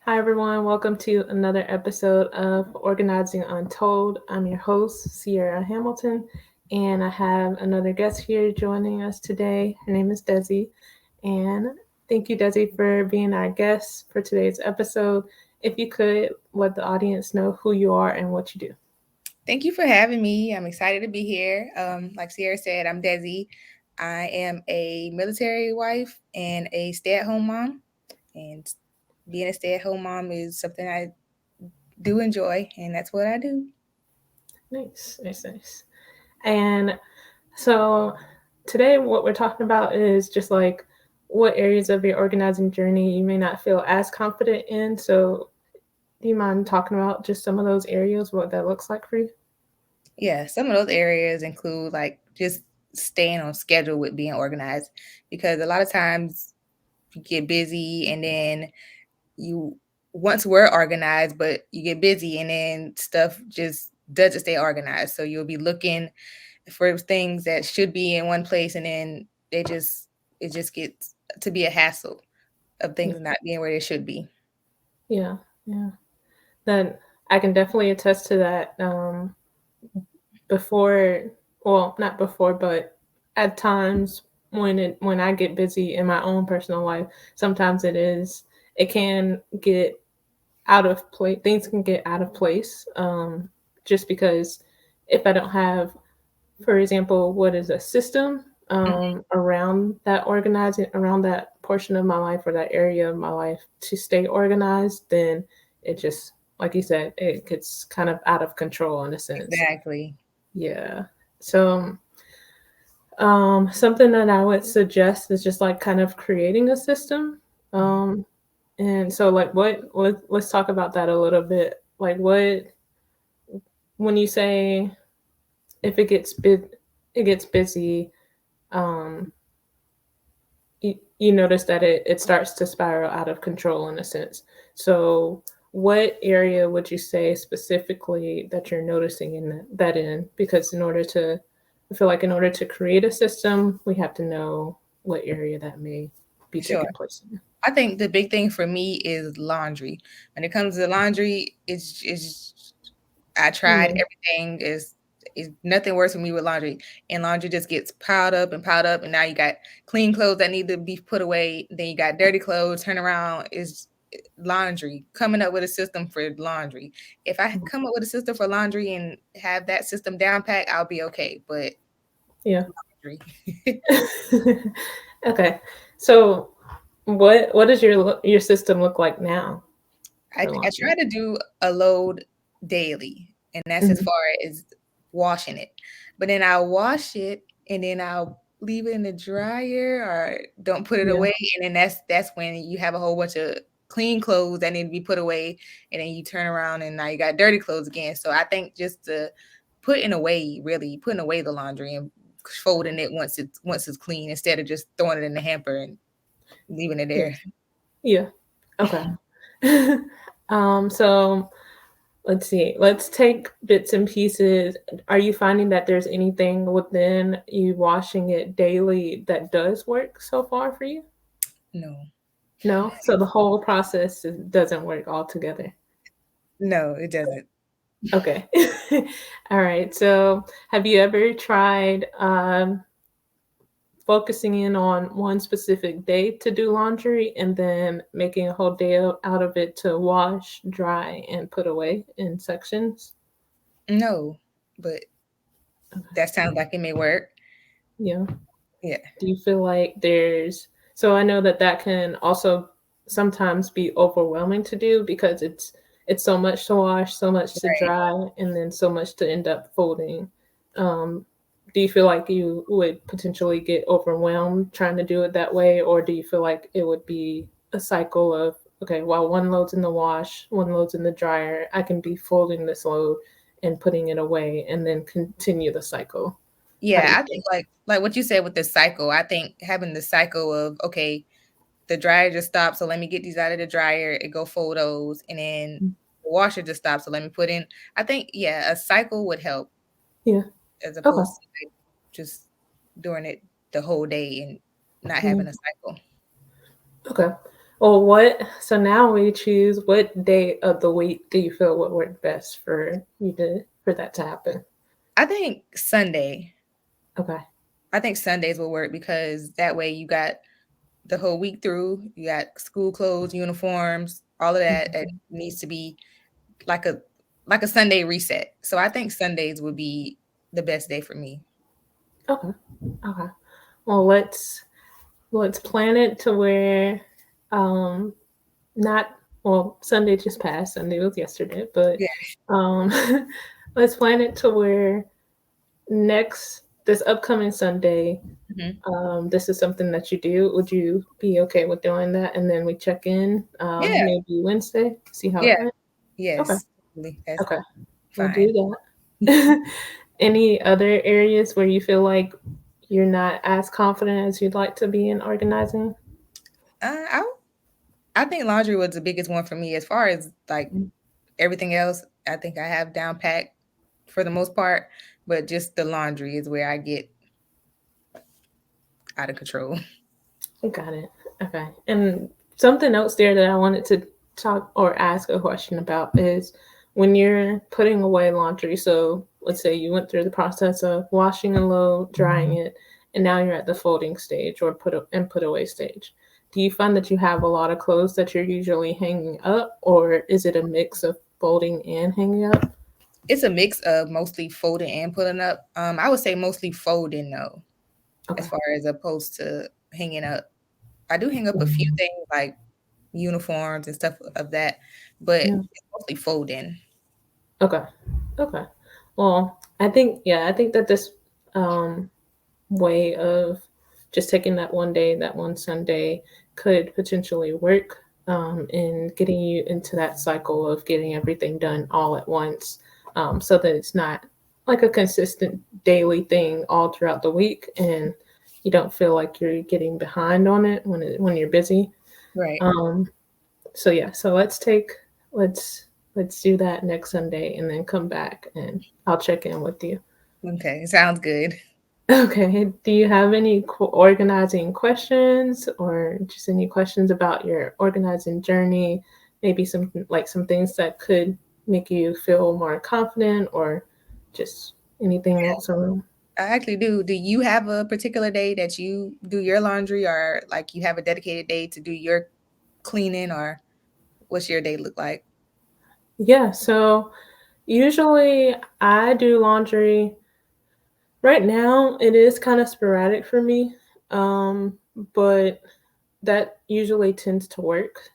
Hi, everyone. Welcome to another episode of Organizing Untold. I'm your host, Sierra Hamilton, and I have another guest here joining us today. Her name is Desi. And thank you, Desi, for being our guest for today's episode. If you could let the audience know who you are and what you do. Thank you for having me. I'm excited to be here. Like Sierra said, I'm Desi. I am a military wife and a stay-at-home mom. And being a stay-at-home mom is something I do enjoy, and that's what I do. Nice, nice, nice. And so today, what we're talking about is just like what areas of your organizing journey you may not feel as confident in. So do you mind talking about just some of those areas, what that looks like for you? Yeah, some of those areas include like just staying on schedule with being organized because a lot of times you get busy and then you once we're organized, but you get busy and then stuff just doesn't stay organized. So you'll be looking for things that should be in one place and then it just gets to be a hassle of Yeah, things not being where they should be. yeah, yeah. Then I can definitely attest to that. Before, well, not before, but at times when I get busy in my own personal life, sometimes it can get out of place. Things can get out of place, just because if I don't have, for example, what is a system around that organizing, around that portion of my life or that area of my life to stay organized, then it just, like you said, it gets kind of out of control in a sense. Exactly. Yeah. So, something that I would suggest is just like kind of creating a system. Um, and so, like, let's talk about that a little bit. Like, when you say if it gets busy, um, you notice that it starts to spiral out of control in a sense. So, what area would you say specifically that you're noticing that in? Because I feel like in order to create a system, we have to know what area that may be Sure. taking place in. I think the big thing for me is laundry. When it comes to laundry, it's I tried Yeah, everything. Is nothing works for me with laundry, and laundry just gets piled up, and now you got clean clothes that need to be put away. Then you got dirty clothes. Turn around is laundry. Coming up with a system for laundry. If I come up with a system for laundry and have that system down pat, I'll be okay. But yeah. laundry. Okay. So, what does your system look like now for I laundry? try to do a load daily, and that's as Mhm. far as washing it. But then I'll wash it, and then I'll leave it in the dryer or don't put it Yeah, away, and then that's when you have a whole bunch of clean clothes that need to be put away, and then you turn around and now you got dirty clothes again. So I think just the putting away the laundry and folding it once it's clean instead of just throwing it in the hamper and leaving it yeah, there. yeah. Okay. So let's see. Let's take bits and pieces. Are you finding that there's anything within you washing it daily that does work so far for you? No, No? So the whole process doesn't work altogether. no, it doesn't. Okay. All right. So have you ever tried focusing in on one specific day to do laundry and then making a whole day out of it to wash, dry, and put away in sections? No, but Okay. that sounds like it may work. Yeah. Yeah. Do you feel like so I know that that can also sometimes be overwhelming to do because it's so much to wash, so much to Right. dry, and then so much to end up folding. Um, do you feel like you would potentially get overwhelmed trying to do it that way, or do you feel like it would be a cycle of, okay, while one load's in the wash, one load's in the dryer, I can be folding this load and putting it away and then continue the cycle? How do Yeah, you I feel? think like what you said with the cycle, I think having the cycle of okay, the dryer just stopped, so let me get these out of the dryer and go fold those, and then the washer just stopped, so let me put in. I think yeah, a cycle would help Yeah. as Okay. opposed to like just doing it the whole day and not Yeah. having a cycle. Okay. Well, so now we choose what day of the week do you feel would work best for that to happen? I think Sunday. Okay. I think Sundays will work because that way you got the whole week through. You got school clothes, uniforms, all of that. It Mhm. needs to be like a like a Sunday reset. So I think Sundays would be the best day for me. Okay. Okay. Well, let's plan it to where um not well, Sunday just passed. Sunday was yesterday, but Yeah. um let's plan it to where next this upcoming Sunday, Mhm. this is something that you do. Would you be okay with doing that? And then we check in Yeah. maybe Wednesday, see how it Yeah. went. Okay. Yes. That's Okay. We'll fine. do that. Any other areas where you feel like you're not as confident as you'd like to be in organizing? I I think laundry was the biggest one for me. As far as like everything else, I think I have down packed for the most part, but just the laundry is where I get out of control. Got it. Okay. And something else there that I wanted to talk or ask a question about is when you're putting away laundry. So let's say you went through the process of washing a load, drying it, and now you're at the folding stage or put away stage. Do you find that you have a lot of clothes that you're usually hanging up, or is it a mix of folding and hanging up? It's a mix of mostly folding and pulling up. I would say mostly folding though, as Okay. far as opposed to hanging up. I do hang up a few things like uniforms and stuff of that, but Yeah. it's mostly folding. Okay. Okay. Well, I think that this um way of just taking that one day, that one Sunday, could potentially work in getting you into that cycle of getting everything done all at once, so that it's not like a consistent daily thing all throughout the week, and you don't feel like you're getting behind on it when you're busy. Right. Um, so yeah, so let's let's do that next Sunday, and then come back, and I'll check in with you. Okay. Sounds good. Okay. Do you have any organizing questions or just any questions about your organizing journey? Maybe some things that could make you feel more confident or just anything else around? I actually do. Do you have a particular day that you do your laundry or like you have a dedicated day to do your cleaning or what's your day look like? Yeah. So usually I do laundry. Right now, it is kind of sporadic for me, but that usually tends to work.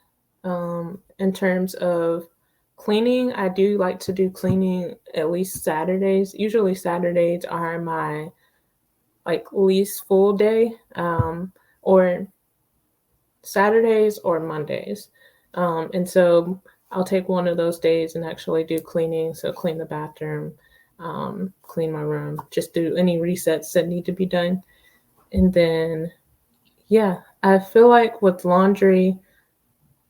In terms of cleaning, I do like to do cleaning at least Saturdays. Usually Saturdays are my like least full day, or Saturdays or Mondays. And so I'll take one of those days and actually do cleaning. So clean the bathroom, clean my room, just do any resets that need to be done. And then, yeah, I feel like with laundry,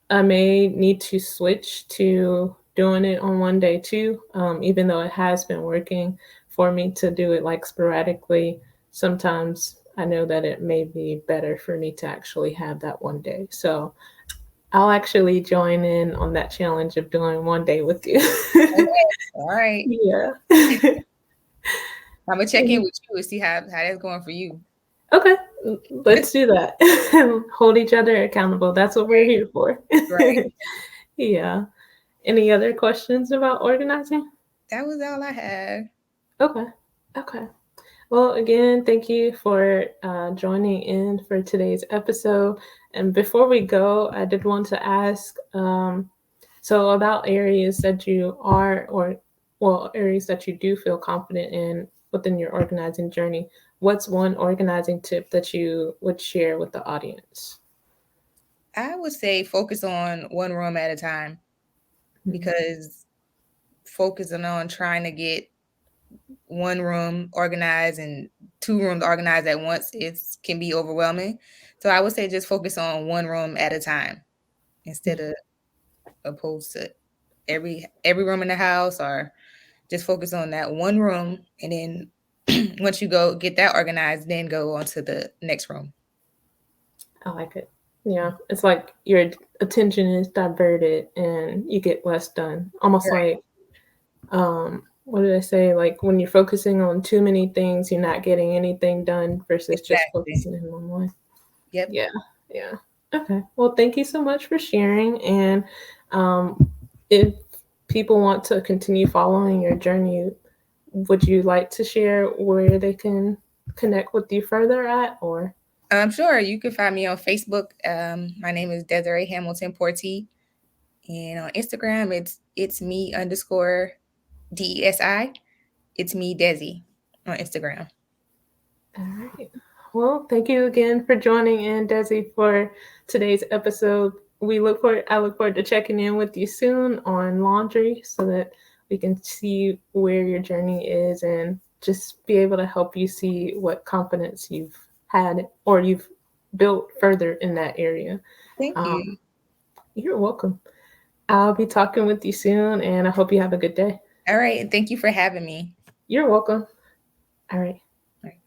I may need to switch to doing it on one day too, even though it has been working for me to do it like sporadically. Sometimes I know that it may be better for me to actually have that one day. So I'll actually join in on that challenge of doing one day with you. Okay. All right. Yeah. I'm gonna check in with you and see how that's going for you. Okay, let's do that. Hold each other accountable. That's what we're here for. Right. Yeah. Any other questions about organizing? That was all I had. Okay. Okay. Well, again, thank you for joining in for today's episode. And before we go, I did want to ask so about areas that you are, or well, areas that you do feel confident in within your organizing journey. What's one organizing tip that you would share with the audience? I would say focus on one room at a time Mhm. because focusing on trying to get one room organized and two rooms organized at once is can be overwhelming. So I would say just focus on one room at a time instead of opposed to every room in the house or just focus on that one room and then once you go get that organized, then go on to the next room. I like it. Yeah, it's like your attention is diverted and you get less done. Almost Right. like, what did I say? Like when you're focusing on too many things, you're not getting anything done versus just Exactly. focusing in on one. Yep. Yeah, yeah. Okay. Well, thank you so much for sharing. And if people want to continue following your journey, would you like to share where they can connect with you further at, or? Sure. You can find me on Facebook. My name is Desiree Hamilton Porty, and on Instagram, it's me underscore DESI. It's me Desi on Instagram. All right. Well, thank you again for joining in, Desi, for today's episode. I look forward to checking in with you soon on laundry so that we can see where your journey is and just be able to help you see what confidence you've had or you've built further in that area. Thank you. Um, you're welcome. I'll be talking with you soon and I hope you have a good day. All right, and thank you for having me. You're welcome. All right. All right.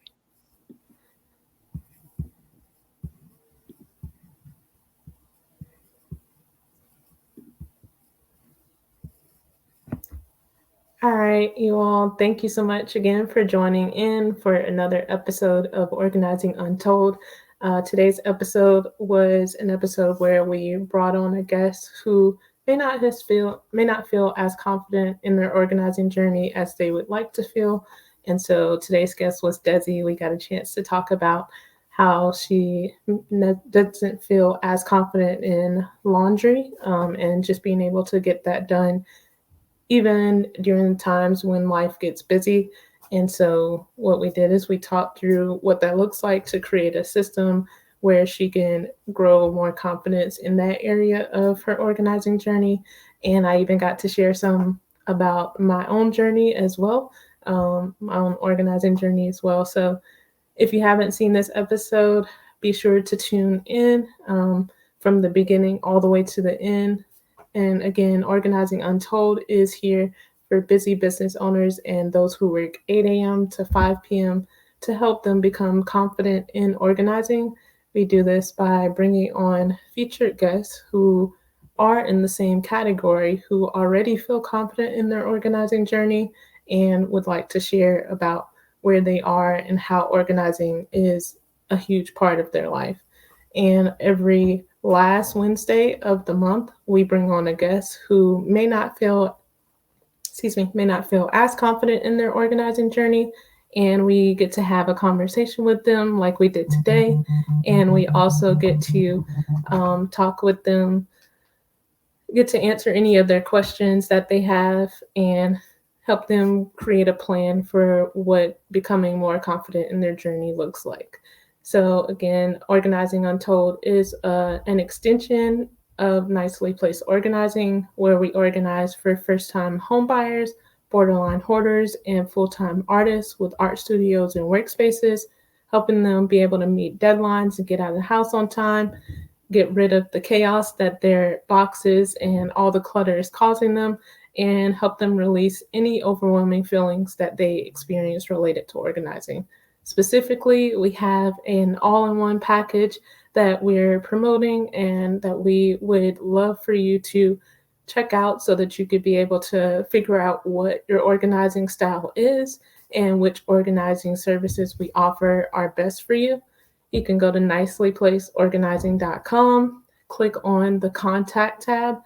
All right, you all. Thank you so much again for joining in for another episode of Organizing Untold. Today's episode was an episode where we brought on a guest who may not feel as confident in their organizing journey as they would like to feel. And so today's guest was Desi. We got a chance to talk about how she doesn't feel as confident in laundry and just being able to get that done even during times when life gets busy. And so, what we did is we talked through what that looks like to create a system where she can grow more confidence in that area of her organizing journey. And I even got to share some about my own journey as well, my own organizing journey as well. So, if you haven't seen this episode, be sure to tune in from the beginning all the way to the end. And again, Organizing Untold is here for busy business owners and those who work 8 a.m. to 5 p.m. to help them become confident in organizing. We do this by bringing on featured guests who are in the same category, who already feel confident in their organizing journey and would like to share about where they are and how organizing is a huge part of their life. And every last Wednesday of the month, we bring on a guest who may not feel as confident in their organizing journey. And we get to have a conversation with them like we did today. And we also talk with them, get to answer any of their questions that they have and help them create a plan for what becoming more confident in their journey looks like. So, again, Organizing Untold is an extension of Nicely Placed Organizing, where we organize for first time homebuyers, borderline hoarders, and full time artists with art studios and workspaces, helping them be able to meet deadlines and get out of the house on time, get rid of the chaos that their boxes and all the clutter is causing them, and help them release any overwhelming feelings that they experience related to organizing. Specifically, we have an all in one package that we're promoting and that we would love for you to check out so that you could be able to figure out what your organizing style is and which organizing services we offer are best for you. You can go to nicelyplaceorganizing.com, click on the contact tab,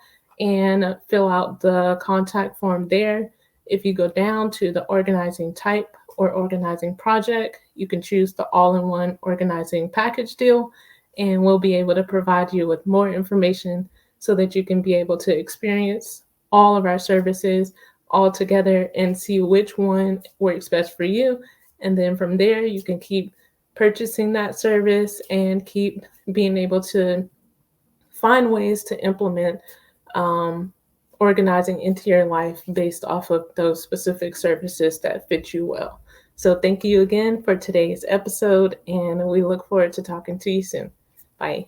and fill out the contact form there. If you go down to the organizing type or organizing project, you can choose the all in one organizing package deal, and we'll be able to provide you with more information so that you can be able to experience all of our services all together and see which one works best for you. And then from there, you can keep purchasing that service and keep being able to find ways to implement um, organizing into your life based off of those specific services that fit you well. So, thank you again for today's episode, and we look forward to talking to you soon. Bye.